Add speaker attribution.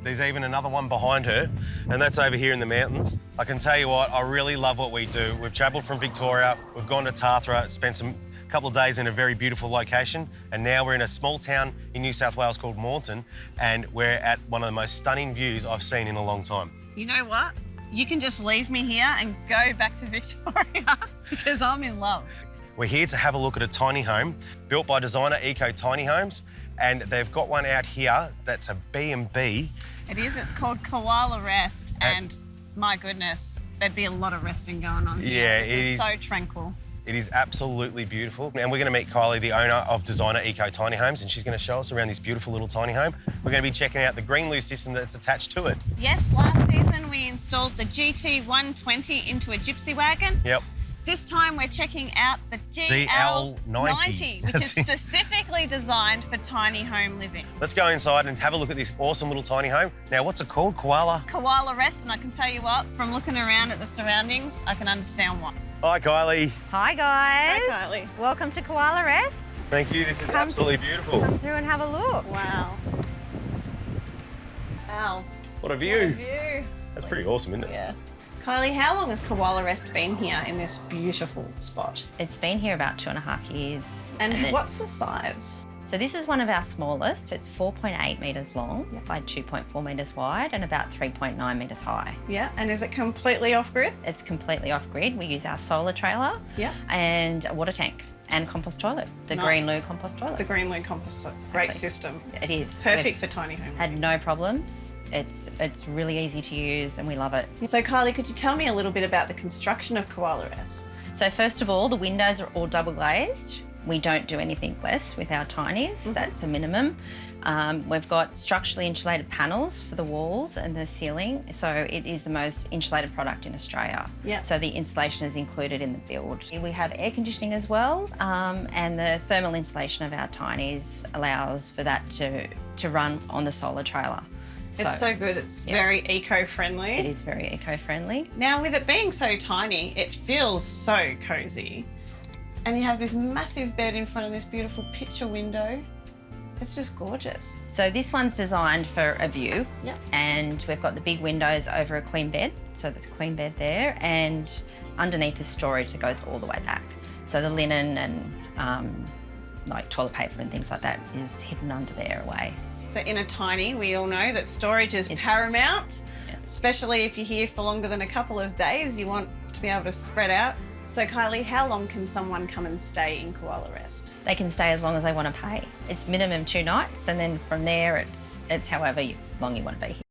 Speaker 1: There's even another one behind her, and that's over here in the mountains. I can tell you what, I really love what we do. We've travelled from Victoria, we've gone to Tathra, spent a couple of days in a very beautiful location, and now we're in a small town in New South Wales called Moreton, and we're at one of the most stunning views I've seen in a long time.
Speaker 2: You know what? You can just leave me here and go back to Victoria because I'm in love.
Speaker 1: We're here to have a look at a tiny home built by designer Eco Tiny Homes, and they've got one out here that's a B&B.
Speaker 2: It is. It's called Koala Rest, and my goodness, there'd be a lot of resting going on here.
Speaker 1: Yeah,
Speaker 2: This
Speaker 1: it
Speaker 2: is
Speaker 1: is.
Speaker 2: so tranquil.
Speaker 1: It is absolutely beautiful. And we're going to meet Kylie, the owner of designer Eco Tiny Homes, and she's going to show us around this beautiful little tiny home. We're going to be checking out the green loo system that's attached to it.
Speaker 2: Yes, last season we installed the GT120 into a gypsy wagon.
Speaker 1: Yep.
Speaker 2: This time we're checking out the
Speaker 1: GL90,
Speaker 2: which is specifically designed for tiny home living.
Speaker 1: Let's go inside and have a look at this awesome little tiny home. Now, what's it called? Koala?
Speaker 2: Koala Rest, and I can tell you what, from looking around at the surroundings, I can understand why.
Speaker 1: Hi, Kylie.
Speaker 3: Hi guys.
Speaker 2: Hi, Kylie.
Speaker 3: Welcome to Koala Rest.
Speaker 1: Thank you. This is absolutely beautiful.
Speaker 3: Come through and have a look.
Speaker 2: Wow. Wow.
Speaker 1: What a view.
Speaker 2: View.
Speaker 1: That's pretty awesome, isn't it?
Speaker 2: Yeah. Kylie, how long has Koala Rest been here in this beautiful spot?
Speaker 3: It's been here about 2.5 years.
Speaker 2: And what's the size?
Speaker 3: So this is one of our smallest. It's 4.8 metres long by 2.4 metres wide and about 3.9 metres high.
Speaker 2: Yeah, and is it completely off-grid?
Speaker 3: It's completely off-grid. We use our solar trailer and a water tank and compost toilet, the
Speaker 2: Nice.
Speaker 3: Green Loo compost toilet.
Speaker 2: The Green Loo compost. Great system.
Speaker 3: It is.
Speaker 2: Perfect for tiny home.
Speaker 3: We've had no problems. It's really easy to use and we love it.
Speaker 2: So Kylie, could you tell me a little bit about the construction of Koala Rest?
Speaker 3: So first of all, the windows are all double glazed. We don't do anything less with our tinies. That's a minimum. We've got structurally insulated panels for the walls and the ceiling. So it is the most insulated product in Australia.
Speaker 2: Yeah.
Speaker 3: So the insulation is included in the build. We have air conditioning as well. And the thermal insulation of our tinies allows for that to run on the solar trailer.
Speaker 2: It's so good. It's very eco-friendly.
Speaker 3: It is very eco-friendly.
Speaker 2: Now, with it being so tiny, it feels so cosy. And you have this massive bed in front of this beautiful picture window. It's just gorgeous.
Speaker 3: So this one's designed for a view.
Speaker 2: Yep.
Speaker 3: And we've got the big windows over a queen bed. So there's a queen bed there, and underneath is storage that goes all the way back. So the linen and like toilet paper and things like that is hidden under there away.
Speaker 2: So in a tiny, we all know that storage is paramount, especially if you're here for longer than a couple of days. You want to be able to spread out. So Kylie, how long can someone come and stay in Koala Rest?
Speaker 3: They can stay as long as they want to pay. It's minimum 2 nights, and then from there it's however long you want to be here.